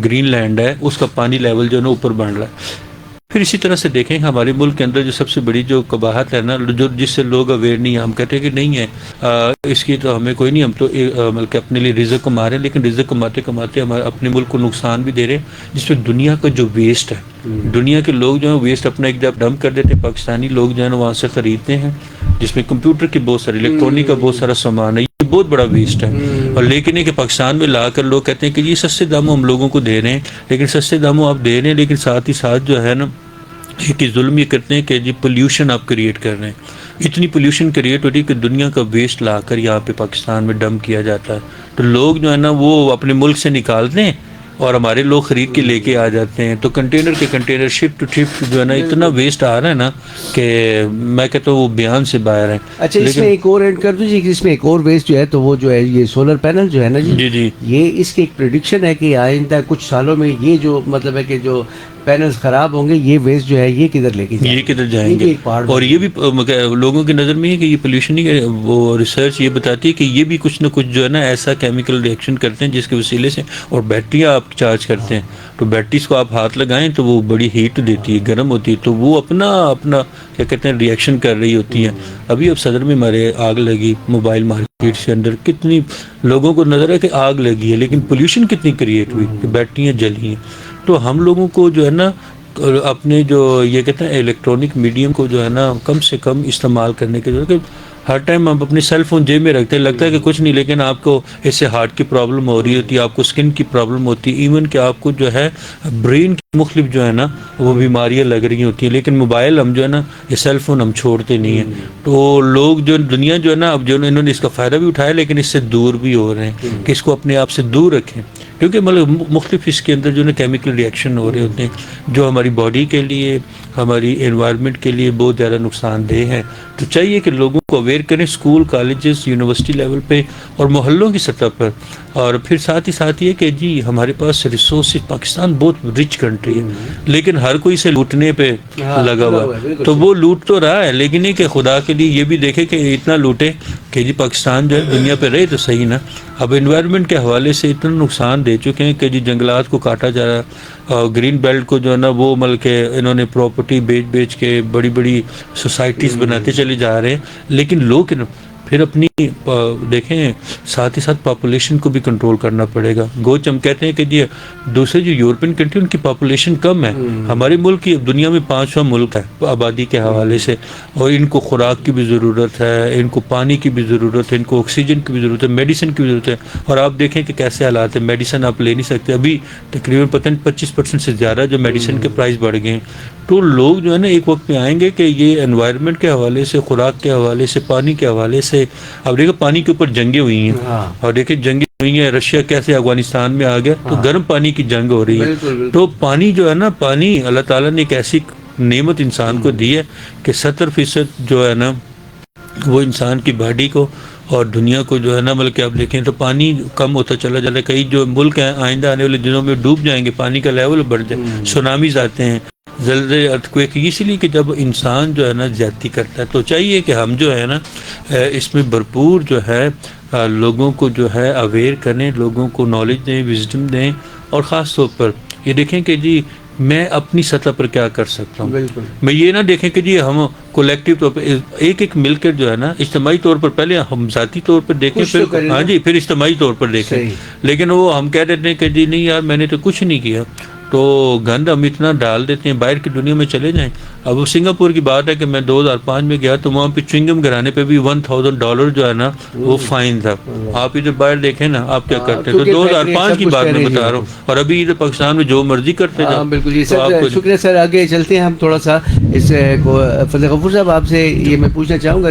گرین لینڈ ہے اس کا پانی لیول جو ہے نا اوپر بڑھ رہا ہے۔ پھر اسی طرح سے دیکھیں ہمارے ملک کے اندر جو سب سے بڑی جو قباحت ہے نا، جو جس سے لوگ اویئر نہیں ہیں، ہم کہتے ہیں کہ نہیں ہے اس کی تو ہمیں کوئی نہیں، ہم تو بلکہ اپنے لیے رزق کما رہے ہیں، لیکن رزق کماتے کماتے ہمارے اپنے ملک کو نقصان بھی دے رہے ہیں، جس میں دنیا کا جو ویسٹ ہے، دنیا کے لوگ جو ہیں ویسٹ اپنا ایک جب ڈمپ کر دیتے ہیں، پاکستانی لوگ جو ہے نا وہاں سے خریدتے ہیں، جس میں کمپیوٹر کی بہت ساری الیکٹرانک کا بہت سارا سامان ہے، یہ بہت بڑا ویسٹ ہے، اور لیکن یہ کہ پاکستان میں لا کر لوگ کہتے ہیں کہ یہ سستے داموں ہم لوگوں کو دے رہے ہیں، لیکن سستے داموں آپ دے رہے ہیں، لیکن ساتھ ہی ساتھ جو ہے نا ایک ظلم یہ کرتے ہیں کہ جی پولیوشن آپ کریٹ کر رہے ہیں، اتنی پولیوشن کریٹ ہو رہی ہے کہ دنیا کا ویسٹ لا کر یہاں پہ پاکستان میں ڈمپ کیا جاتا ہے، تو لوگ جو ہے نا وہ اپنے ملک سے نکالتے ہیں اور ہمارے لوگ خرید کے لے کے آ جاتے ہیں، تو کنٹینر کے کنٹینر شپ ٹو شپ جو ہے نا اتنا ویسٹ آ رہا ہے نا کہ میں کہتا ہوں وہ بیان سے باہر ہے۔ اچھا اس میں ایک اور ایڈ کر دیجیے کہ اس میں ایک اور ویسٹ جو ہے تو وہ جو ہے یہ سولر پینل جو ہے نا جی یہ اس کی ایک پریڈکشن ہے کہ آئندہ کچھ سالوں میں یہ جو مطلب ہے کہ جو پینلز خراب ہوں گے، یہ ویسٹ جو ہے یہ کدھر لے کے جائیں یہ کدھر جائیں گے، اور یہ بھی لوگوں کی نظر میں ہے کہ یہ پولیوشن ہی، وہ ریسرچ یہ بتاتی ہے کہ یہ بھی کچھ نہ کچھ جو ہے نا ایسا کیمیکل ری ایکشن کرتے ہیں جس کے وسیلے سے، اور بیٹریاں آپ چارج کرتے ہیں تو بیٹریز کو آپ ہاتھ لگائیں تو وہ بڑی ہیٹ دیتی ہے، گرم ہوتی ہے، تو وہ اپنا کیا کہتے ہیں ری ایکشن کر رہی ہوتی ہیں۔ ابھی اب صدر میں ہمارے آگ لگی موبائل مارکیٹ کے اندر، کتنی لوگوں کو نظر ہے کہ آگ لگی ہے، لیکن پولیوشن کتنی کریٹ ہوئی کہ بیٹریاں جلی ہیں۔ تو ہم لوگوں کو جو ہے نا اپنے جو یہ کہتے ہیں الیکٹرانک میڈیم کو جو ہے نا کم سے کم استعمال کرنے کے لیے، ہر ٹائم ہم اپنی سیل فون جیب میں رکھتے ہیں، لگتا ہے کہ کچھ نہیں، لیکن آپ کو اس سے ہارٹ کی پرابلم ہو رہی ہوتی ہے، آپ کو اسکن کی پرابلم ہوتی ہے، ایون کہ آپ کو جو ہے برین کی مختلف جو ہے نا وہ بیماریاں لگ رہی ہوتی ہیں، لیکن موبائل ہم جو ہے نا یہ سیل فون ہم چھوڑتے نہیں ہیں۔ تو لوگ جو دنیا جو ہے نا اب جو انہوں نے اس کا فائدہ بھی اٹھایا، لیکن اس سے دور بھی ہو رہے ہیں کہ اس کو اپنے آپ سے دور رکھیں، کیونکہ مطلب مختلف اس کے اندر جو ہے کیمیکل ری ایکشن ہو رہے ہوتے ہیں جو ہماری باڈی کے لیے، ہماری انوائرمنٹ کے لیے بہت زیادہ نقصان دہ ہیں۔ تو چاہیے کہ لوگوں کو اویئر کریں، اسکول، کالجز، یونیورسٹی لیول پہ اور محلوں کی سطح پر، اور پھر ساتھ ہی ساتھ یہ کہ جی ہمارے پاس ریسورسز، پاکستان بہت رچ کنٹری ہے، لیکن ہر کوئی سے لوٹنے پہ لگا ہوا ہے، تو وہ لوٹ تو رہا ہے، لیکن یہ کہ خدا کے لیے یہ بھی دیکھے کہ اتنا لوٹے کہ جی پاکستان جو ہے دنیا پہ رہے تو صحیح نا۔ اب انوائرمنٹ کے حوالے سے اتنا نقصان دے چکے ہیں کہ جی جنگلات کو کاٹا جا رہا ہے، گرین بیلٹ کو جو ہے نا وہ مطلب کہ انہوں نے پراپرٹی بیچ کے بڑی بڑی سوسائٹیز بناتے چلے جا رہے ہیں، لیکن لوگ پھر اپنی دیکھیں ساتھ ہی ساتھ پاپولیشن کو بھی کنٹرول کرنا پڑے گا۔ گوچ ہم کہتے ہیں کہ جی دوسرے جو یورپین کنٹری ان کی پاپولیشن کم ہے، ہمارے ملک کی دنیا میں 5واں ملک ہے آبادی کے حوالے سے، اور ان کو خوراک کی بھی ضرورت ہے، ان کو پانی کی بھی ضرورت ہے، ان کو آکسیجن کی بھی ضرورت ہے، میڈیسن کی بھی ضرورت ہے، اور آپ دیکھیں کہ کیسے حالات ہیں، میڈیسن آپ لے نہیں سکتے، ابھی تقریباً 25% سے زیادہ جو میڈیسن کے پرائز بڑھ گئے ہیں۔ تو لوگ جو ہے نا ایک وقت میں آئیں گے کہ یہ انوائرمنٹ کے حوالے سے، خوراک کے حوالے سے، پانی کے حوالے سے، اب دیکھو پانی کے اوپر جنگیں ہوئی ہیں، اور دیکھیں جنگیں ہوئی ہیں، رشیا کیسے افغانستان میں آ گیا، تو گرم پانی کی جنگ ہو رہی ہے۔ تو پانی جو ہے نا، پانی اللہ تعالیٰ نے ایک ایسی نعمت انسان کو دی ہے کہ 70% جو ہے نا وہ انسان کی باڈی کو اور دنیا کو جو ہے نا مطلب کہ آپ دیکھیں تو پانی کم ہوتا چلا جاتا ہے، کئی جو ملک ہیں آئندہ آنے والے دنوں میں ڈوب جائیں گے، پانی کا لیول بڑھ جائے، سونامیز آتے ہیں، زلزلے، ارتھکویک، اسی لیے کہ جب انسان جو ہے نا زیادتی کرتا ہے تو چاہیے کہ ہم جو ہے نا اس میں بھرپور جو ہے لوگوں کو جو ہے اویئر کریں، لوگوں کو نالج دیں، وزڈم دیں، اور خاص طور پر یہ دیکھیں کہ جی میں اپنی سطح پر کیا کر سکتا ہوں۔ میں یہ نہ دیکھیں کہ جی ہم کولیکٹیو طور پر ایک مل کر جو ہے نا اجتماعی طور پر پہلے ہم ذاتی طور پر دیکھیں، پھر ہاں جی پھر اجتماعی طور پر دیکھیں، لیکن وہ ہم کہہ دیتے ہیں کہ جی نہیں یار میں نے تو کچھ نہیں کیا، تو گند ہم اتنا ڈال دیتے ہیں، باہر کی دنیا میں چلے جائیں۔ اب وہ سنگاپور کی بات ہے کہ میں 2005 میں گیا تو وہاں پہ چوئنگم گرانے پہ بھی $1000 جو ہے نا وہ فائن تھا۔ آپ ادھر باہر دیکھیں نا آپ کیا کرتے ہیں، تو 2005 کی بات میں بتا رہا ہوں، اور ابھی ادھر پاکستان میں جو مرضی کرتے ہیں۔ بالکل جی سر، شکریہ سر۔ آگے چلتے ہیں ہم تھوڑا سا اس فضل غفور صاحب آپ سے یہ میں پوچھنا چاہوں گا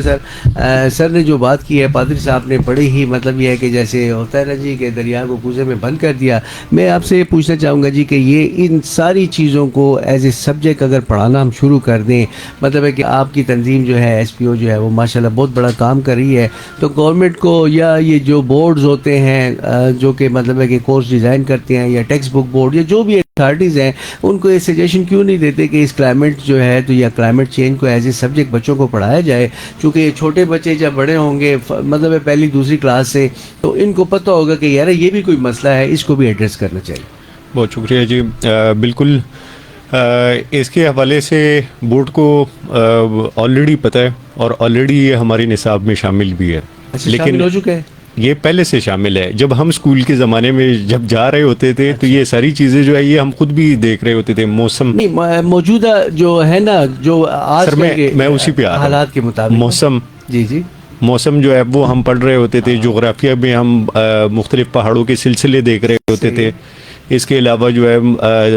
سر نے جو بات کی ہے پادری صاحب نے بڑی ہی مطلب یہ ہے کہ جیسے ہوتا ہے نا جی کہ دریا کو کوزے میں بند کر دیا، میں آپ سے یہ پوچھنا چاہوں گا جی کہ یہ ان ساری چیزوں کو ایز اے سبجیکٹ اگر پڑھانا ہم شروع شروع کر دیں. مطلب ہے کہ آپ کی تنظیم جو ہے ایس پی او جو ہے وہ ماشاءاللہ بہت بڑا کام کر رہی ہے, تو گورنمنٹ کو یا یہ جو بورڈز ہوتے ہیں جو کہ مطلب ہے کہ کورس ڈیزائن کرتے ہیں, یا ٹیکسٹ بک بورڈ یا جو بھی اتھارٹیز ہیں, ان کو یہ سجیشن کیوں نہیں دیتے کہ اس کلائمیٹ جو ہے تو یا کلائمیٹ چینج کو ایز اے سبجیکٹ بچوں کو پڑھایا جائے, چونکہ چھوٹے بچے جب بڑے ہوں گے مطلب ہے پہلی دوسری کلاس سے, تو ان کو پتہ ہوگا کہ یار یہ بھی کوئی مسئلہ ہے, اس کو بھی ایڈریس کرنا چاہیے. بہت شکریہ جی. بالکل اس کے حوالے سے بورڈ کو آلریڈی پتہ ہے اور آلریڈی یہ ہمارے نصاب میں شامل بھی ہے. لیکن ہو چکا ہے, یہ پہلے سے شامل ہے. جب ہم اسکول کے زمانے میں جب جا رہے ہوتے تھے تو یہ ساری چیزیں جو ہے یہ ہم خود بھی دیکھ رہے ہوتے تھے. موسم موجودہ جو ہے نا, جو آج میں اسی پہ حالات کے مطابق موسم, جی موسم جو ہے وہ ہم پڑھ رہے ہوتے تھے. جغرافیہ میں ہم مختلف پہاڑوں کے سلسلے دیکھ رہے ہوتے تھے. اس کے علاوہ جو ہے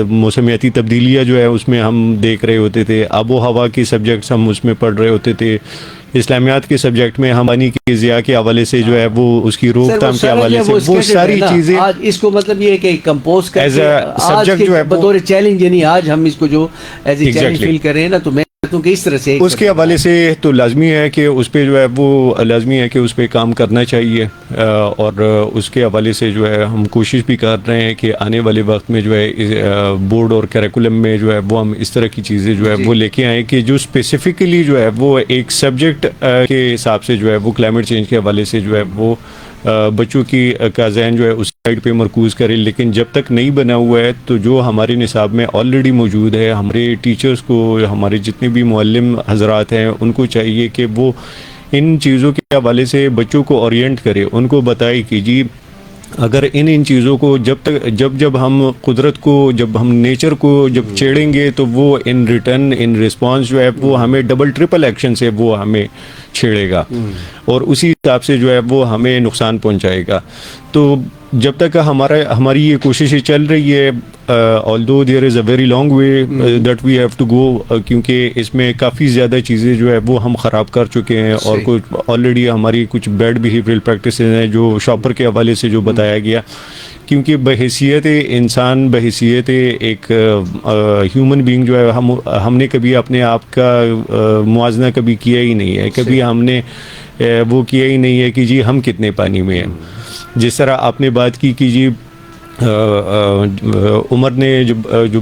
موسمیاتی تبدیلیاں جو ہے اس میں ہم دیکھ رہے ہوتے تھے. آب و ہوا کے سبجیکٹس ہم اس میں پڑھ رہے ہوتے تھے. اسلامیات کے سبجیکٹ میں ہم پانی کی ضیاع کے حوالے سے جو ہے وہ اس کی روک تھام کے حوالے سے وہ ساری چیزیں آج اس کو مطلب یہ ہے کہ کمپوز کر ایز اے سبجیکٹ جو ہے بطور چیلنج, یعنی آج ہم اس کو جو ایز اے چیلنج فیل کر رہے ہیں نا, تو میں کہ اس طرح سے اس کے حوالے سے تو لازمی ہے کہ اس پہ جو ہے وہ لازمی ہے کہ اس پہ کام کرنا چاہیے. اور اس کے حوالے سے جو ہے ہم کوشش بھی کر رہے ہیں کہ آنے والے وقت میں جو ہے بورڈ اور کریکولم میں جو ہے وہ ہم اس طرح کی چیزیں جو ہے وہ لے کے آئیں کہ جو اسپیسیفکلی جو ہے وہ ایک سبجیکٹ کے حساب سے جو ہے وہ کلائمیٹ چینج کے حوالے سے جو ہے وہ بچوں کا ذہن جو ہے اس سائڈ پہ مرکوز کرے. لیکن جب تک نہیں بنا ہوا ہے تو جو ہمارے نصاب میں آلریڈی موجود ہے, ہمارے ٹیچرز کو, ہمارے جتنے بھی معلم حضرات ہیں ان کو چاہیے کہ وہ ان چیزوں کے حوالے سے بچوں کو اورینٹ کرے, ان کو بتائے کہ جی اگر ان چیزوں کو جب ہم قدرت کو, جب ہم نیچر کو جب چھیڑیں گے تو وہ ان ریٹرن ان رسپانس جو ہے وہ ہمیں ڈبل ٹرپل ایکشن سے وہ ہمیں چھیڑے گا اور اسی حساب سے جو ہے وہ ہمیں نقصان پہنچائے گا. تو جب تک ہماری یہ کوششیں چل رہی ہے, although there is a very long way that we have to go, کیونکہ اس میں کافی زیادہ چیزیں جو ہے وہ ہم خراب کر چکے ہیں اور کچھ آلریڈی ہماری کچھ بیڈ بیہیویئرل پریکٹسز ہیں جو شاپر کے حوالے سے جو بتایا گیا. کیونکہ بحیثیت انسان, بحیثیت ایک ہیومن بینگ جو ہے ہم نے کبھی اپنے آپ کا موازنہ کبھی کیا ہی نہیں ہے, کبھی ہم نے وہ کیا ہی نہیں ہے کہ جی ہم کتنے پانی میں ہیں. جس طرح آپ نے بات کی کہ جی عمر نے جو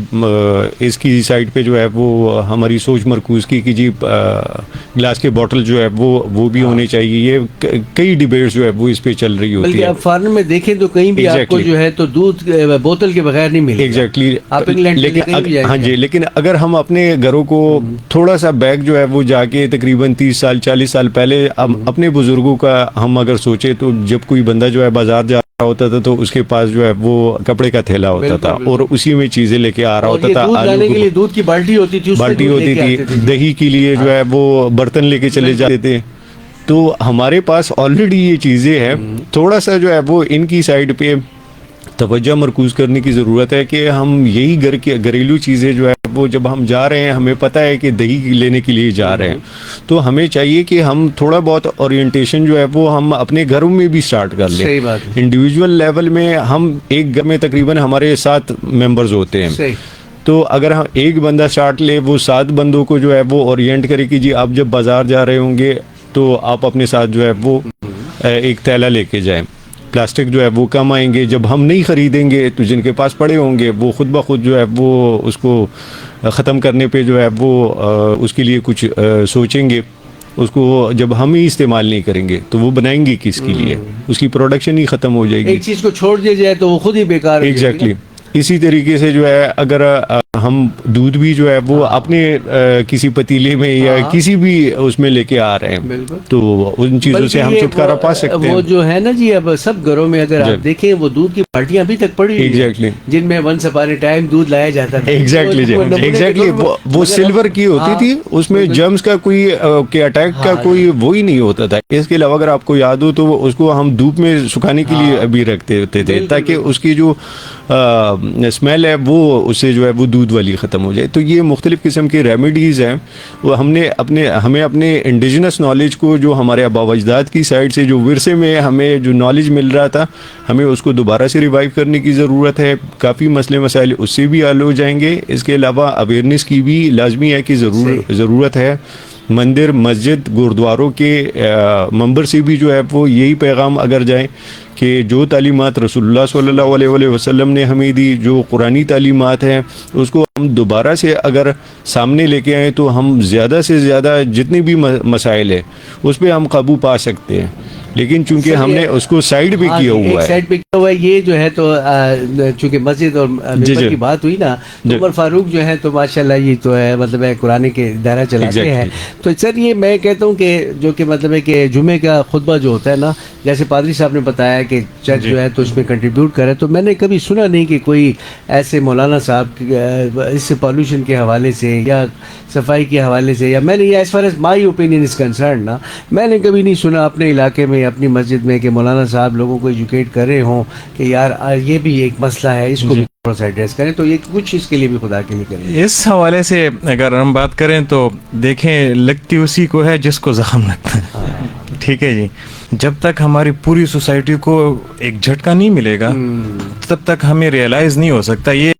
اس کی سائڈ پہ جو ہے وہ ہماری سوچ مرکوز کی کہ جی گلاس کے بوٹل جو ہے وہ بھی ہونے چاہیے. یہ کئی ڈیبیٹس جو ہے وہ اس پہ چل رہی ہوتی ہے. بلکہ آپ فارن میں دیکھیں تو کہیں بھی آپ کو جو ہے تو دودھ بوتل کے بغیر نہیں ملے. ایگزیکٹلی. آپ انگلینڈ ہاں جی, لیکن اگر ہم اپنے گھروں کو تھوڑا سا بیک جو ہے وہ جا کے تقریباً 30 سال 40 سال پہلے اپنے بزرگوں کا ہم اگر سوچے تو جب کوئی بندہ جو ہے بازار جا ہوتا تھا تو اس کے پاس جو ہے وہ کپڑے کا تھیلا ہوتا تھا اور اسی میں چیزیں لے کے آ رہا ہوتا تھا. آلو کے لیے دودھ کی بالٹی ہوتی تھی, دہی کے لیے جو ہے وہ برتن لے کے چلے جاتے تھے. تو ہمارے پاس آلریڈی یہ چیزیں ہیں. تھوڑا سا جو ہے وہ ان کی سائڈ پہ توجہ مرکوز کرنے کی ضرورت ہے کہ ہم یہی گھریلو چیزیں جو ہے وہ جب ہم جا رہے ہیں, ہمیں پتہ ہے کہ دہی لینے کے لیے جا رہے ہیں, تو ہمیں چاہیے کہ ہم تھوڑا بہت اورینٹیشن جو ہے وہ ہم اپنے گھروں میں بھی سٹارٹ کر لیں. انڈیویجول لیول میں ہم ایک گھر میں تقریباً ہمارے 7 ممبرز ہوتے ہیں. تو اگر ہم ایک بندہ سٹارٹ لے, وہ 7 بندوں کو جو ہے وہ اورینٹ کرے کہ جی آپ جب بازار جا رہے ہوں گے تو آپ اپنے ساتھ جو ہے وہ ایک تھیلا لے کے جائیں. پلاسٹک جو ہے وہ کم آئیں گے. جب ہم نہیں خریدیں گے تو جن کے پاس پڑے ہوں گے وہ خود بخود جو ہے وہ اس کو ختم کرنے پہ جو ہے وہ اس کے لیے کچھ سوچیں گے. اس کو جب ہم ہی استعمال نہیں کریں گے تو وہ بنائیں گے کس کے لیے, اس کی پروڈکشن ہی ختم ہو جائے گی. ایک چیز کو چھوڑ دیا جائے تو وہ خود ہی بیکار. ایگزیکٹلی. اسی طریقے سے جو ہے اگر ہم دودھ بھی جو ہے وہ اپنے کسی پتیلے میں یا کسی بھی اس میں لے کے آ رہے ہیں تو ان چیزوں سے ہم چھٹکارا پا سکتے ہیں. وہ جو ہے نا جی, اب سب گھروں میں اگر آپ دیکھیں وہ دودھ کی بالٹیاں ابھی تک پڑی ایگزیکٹلی, جن میں ونس اپان اے ٹائم دودھ لایا جاتا تھا. ایگزیکٹلی وہ سلور کی ہوتی تھی, اس میں جرمز کا کوئی اٹیک کا کوئی وہی نہیں ہوتا تھا. اس کے علاوہ اگر آپ کو یاد ہو تو اس کو ہم دھوپ میں سکھانے کے لیے ابھی رکھتے ہوتے تھے تاکہ اس کی جو اسمیل ہے وہ اس سے جو ہے وہ دور دودھ والی ختم ہو جائے. تو یہ مختلف قسم کے ریمیڈیز ہیں, وہ ہمیں اپنے انڈیجنس نالج کو, جو ہمارے آبا و اجداد کی سائڈ سے جو ورثے میں ہمیں جو نالج مل رہا تھا, ہمیں اس کو دوبارہ سے ریوائیو کرنے کی ضرورت ہے. کافی مسئلے مسائل اس سے بھی حل ہو جائیں گے. اس کے علاوہ اویئرنیس کی بھی لازمی ہے کہ ضرورت ہے. مندر, مسجد, گردواروں کے ممبر سے بھی جو ہے وہ یہی پیغام اگر جائیں کہ جو تعلیمات رسول اللہ صلی اللہ علیہ وسلم نے ہمیں دی, جو قرآنی تعلیمات ہیں, اس کو ہم دوبارہ سے اگر سامنے لے کے آئیں تو ہم زیادہ سے زیادہ جتنے بھی مسائل ہیں اس پہ ہم قابو پا سکتے ہیں. لیکن چونکہ ہم نے اس کو سائڈ پہ کیا ہوا ہے, سائڈ پہ کیا ہوا ہے, یہ جو ہے تو چونکہ مسجد اور ممبر کی بات ہوئی نا, عمر فاروق جو ہے تو ماشاءاللہ یہ تو ہے مطلب ہے قرآن کے دائرہ چلاتے ہیں. تو سر یہ میں کہتا ہوں کہ جو کہ مطلب ہے کہ جمعے کا خطبہ جو ہوتا ہے نا, جیسے پادری صاحب نے بتایا کہ چرچ جو ہے تو اس میں کنٹریبیوٹ کرے, تو میں نے کبھی سنا نہیں کہ کوئی ایسے مولانا صاحب اس سے پالوشن کے حوالے سے یا صفائی کے حوالے سے, یا میں نے یہ as far as my opinion is concern نا, میں نے کبھی نہیں سنا اپنے علاقے میں اپنی مسجد میں کہ مولانا صاحب لوگوں کو ایجوکیٹ کر رہے ہوں کہ یار یہ بھی ایک مسئلہ ہے, اس کو بھی تھوڑا سا ایڈریس کریں. تو یہ کچھ اس کے لیے بھی خدا کے لیے کریں. اس حوالے سے اگر ہم بات کریں تو دیکھیں, لگتی اسی کو ہے جس کو زخم لگتا ہے. ٹھیک ہے جی, جب تک ہماری پوری سوسائٹی کو ایک جھٹکا نہیں ملے گا تب تک ہمیں ریئلائز نہیں ہو سکتا. یہ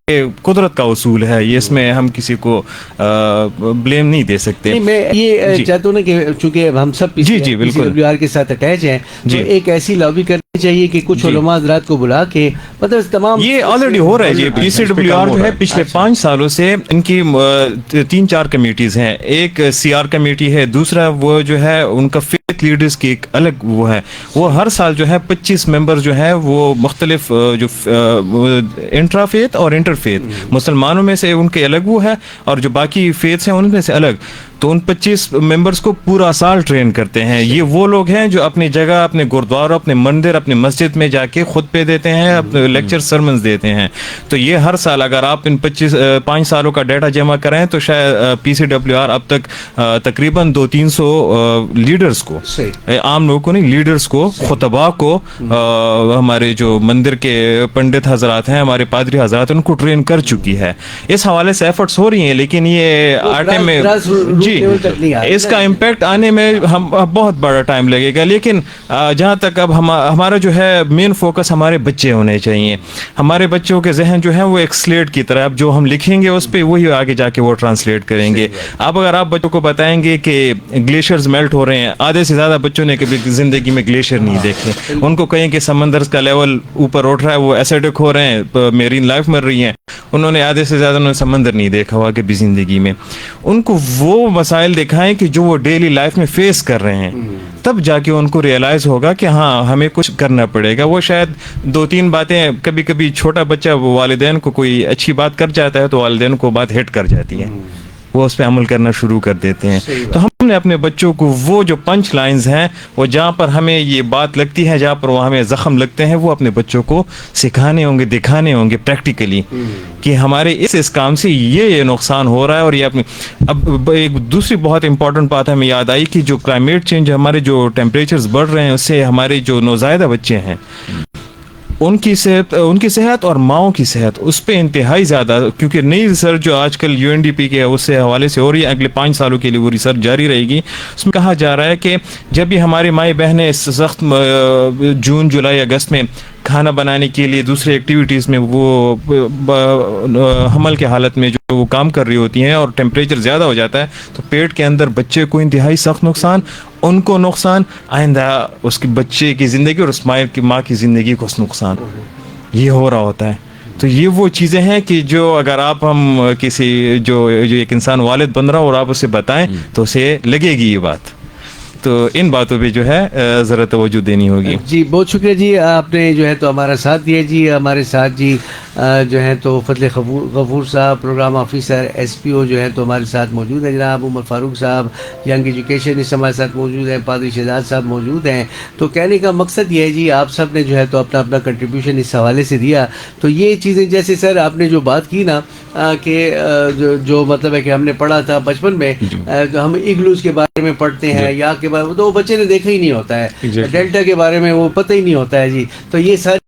قدرت کا اصول ہے, یہ اس میں ہم کسی کو بلیم نہیں دے سکتے. میں یہ چاہتا ہوں نا کہ چونکہ ہم سب PCWR کے ساتھ اٹیچ ہیں, تو ایک ایسی لابی کرنی چاہیے کہ کچھ علماء حضرات کو بلا کے مطلب تمام, یہ آلریڈی ہو رہا ہے جی. PCWR جو ہے پچھلے 5 سالوں سے ان کی 3-4 کمیٹیز ہیں. ایک CR کمیٹی ہے, دوسرا وہ جو ہے ان کا فیتھ لیڈرز کی ایک الگ وہ ہے. وہ ہر سال جو ہے 25 ممبر جو ہے وہ مختلف جو انٹرا فیتھ اور انٹر فیتھ مسلمانوں میں سے ان کے الگ وہ ہے, اور جو باقی فیتھس ہیں ان میں سے الگ, تو ان 25 ممبرز کو پورا سال ٹرین کرتے ہیں. یہ وہ لوگ ہیں جو اپنی جگہ, اپنے گردواروں, اپنے مندر, اپنے مسجد میں جا کے خطبے دیتے ہیں, اپنے لیکچر سرمنز دیتے ہیں. تو یہ ہر سال اگر آپ ان 5 سالوں کا ڈیٹا جمع کریں تو شاید PCWR اب تک تقریباً 200-300 لیڈرز کو, عام لوگوں کو نہیں, لیڈرز کو, خطباء کو, ہمارے جو مندر کے پنڈت حضرات ہیں, ہمارے پادری حضرات, ان کو ٹرین کر چکی ہے. اس حوالے سے ایفرٹس ہو رہی ہیں, لیکن یہ آٹے میں اس کا امپیکٹ آنے میں ہم بہت بڑا ٹائم لگے گا. لیکن جہاں تک اب ہمارا جو ہے مین فوکس ہمارے بچے ہونے چاہیے. ہمارے بچوں کے ذہن جو ہے وہ ایک سلیٹ کی طرح, اب جو ہم لکھیں گے اس پہ وہی آگے جا کے وہ ٹرانسلیٹ کریں گے. اب اگر آپ بچوں کو بتائیں گے کہ گلیشیئرز میلٹ ہو رہے ہیں, آدھے سے زیادہ بچوں نے کبھی زندگی میں گلیشیئر نہیں دیکھے. ان کو کہیں کہ سمندر کا لیول اوپر اٹھ رہا ہے, وہ ایسیڈک ہو رہے ہیں, میرین لائف مر رہی ہیں, انہوں نے آدھے سے زیادہ انہوں نے سمندر نہیں دیکھا ہوا کبھی زندگی میں. ان کو وہ مسائل دکھائیں کہ جو وہ ڈیلی لائف میں فیس کر رہے ہیں, تب جا کے ان کو ریئلائز ہوگا کہ ہاں ہمیں کچھ کرنا پڑے گا. وہ شاید 2-3 باتیں, کبھی کبھی چھوٹا بچہ وہ والدین کو کوئی اچھی بات کر جاتا ہے تو والدین کو بات ہٹ کر جاتی ہے, وہ اس پہ عمل کرنا شروع کر دیتے ہیں. تو ہم نے اپنے بچوں کو وہ جو پنچ لائنز ہیں, وہ جہاں پر ہمیں یہ بات لگتی ہے, جہاں پر وہ ہمیں زخم لگتے ہیں, وہ اپنے بچوں کو سکھانے ہوں گے, دکھانے ہوں گے پریکٹیکلی کہ ہمارے اس کام سے یہ نقصان ہو رہا ہے. اور یہ اپنے اب ایک دوسری بہت امپورٹنٹ بات ہمیں یاد آئی کہ جو کلائمیٹ چینج, ہمارے جو ٹیمپریچرز بڑھ رہے ہیں, اس سے ہمارے جو نوزائیدہ بچے ہیں ان کی صحت اور ماؤں کی صحت اس پہ انتہائی زیادہ, کیونکہ نئی ریسرچ جو آج کل UNDP کے اس سے حوالے سے ہو رہی ہے, اگلے 5 سالوں کے لیے وہ ریسرچ جاری رہے گی. اس میں کہا جا رہا ہے کہ جب بھی ہماری مائیں بہنیں اس سخت جون, جولائی, اگست میں کھانا بنانے کے لیے دوسرے ایکٹیویٹیز میں وہ حمل کے حالت میں جو وہ کام کر رہی ہوتی ہیں اور ٹیمپریچر زیادہ ہو جاتا ہے, تو پیٹ کے اندر بچے کو انتہائی سخت نقصان, ان کو نقصان, آئندہ اس کے بچے کی زندگی اور اس ماں کی زندگی کو نقصان یہ ہو رہا ہوتا ہے. تو یہ وہ چیزیں ہیں کہ جو اگر ہم کسی جو ایک انسان والد بن رہا ہو اور آپ اسے بتائیں تو اسے لگے گی یہ بات. تو ان باتوں پہ جو ہے ذرا توجہ دینی ہوگی. جی بہت شکریہ جی, آپ نے جو ہے تو ہمارا ساتھ دیا جی. ہمارے ساتھ جی جو ہے تو فضل غفور صاحب, پروگرام آفیسر SPO جو ہے تو ہمارے ساتھ موجود ہیں. جناب عمر فاروق صاحب ینگ ایجوکیشن اس ہمارے ساتھ موجود ہیں. پادری شہزاد صاحب موجود ہیں. تو کہنے کا مقصد یہ ہے جی, آپ سب نے جو ہے تو اپنا اپنا کنٹریبیوشن اس حوالے سے دیا. تو یہ چیزیں جیسے سر آپ نے جو بات کی نا کہ جو مطلب ہے کہ ہم نے پڑھا تھا بچپن میں, ہم ایگلوز کے بارے میں پڑھتے ہیں یا کے بارے میں, تو بچے نے دیکھا ہی نہیں ہوتا ہے. ڈیلٹا کے بارے میں وہ پتہ ہی نہیں ہوتا ہے جی. تو یہ ساری